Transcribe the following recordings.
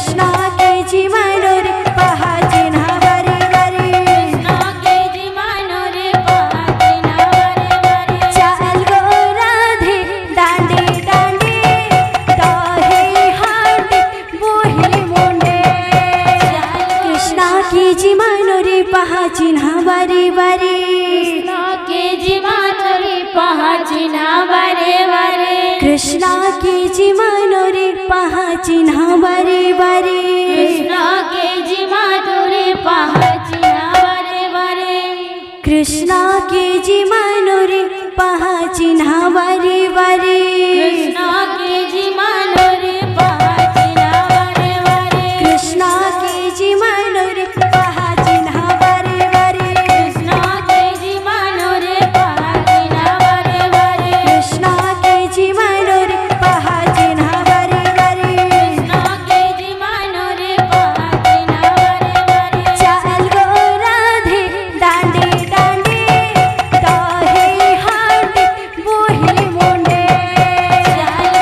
कृष्णा के जीवनो रे पहा चिन्हा बारी बारी कृष्णा के जीवनो रे पहा चिन्हा बारी बारी चाल गो राधे दांडी दांडी दहे हांडी बोहिली मुंडे कृष्णा के जीवनो रे पहा चिन्हा बारी बारी कृष्णा के जीवनो रे पहा चिन्हा बारी बारी कृष्णा के जीवनो रे पहा चिन्हा बारी बारी कृष्णा के जीवनो रे पहा चिन्हा बारी बारी कृष्णा के जीवनो रे पहा चिन्हा बारी बारी कृष्णा के जीवनो रे पहा चिन्हा बारी बारी कृष्णा के जीवनो रे पहा चिन्हा बारी बारी कृष्णा के जीवनो रे पहा चिन्हा बारी बारी कृष्णा के जीवनो रे पहा चिन्हा बारी बारी कृष्णा के जीवनो रे पहा चिन्हा बारी बारी चाल गो राधे दांडी दांडी दहे हांडी बोहिली मुंडे चाल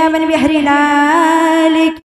वृंदावन बिहारी लाल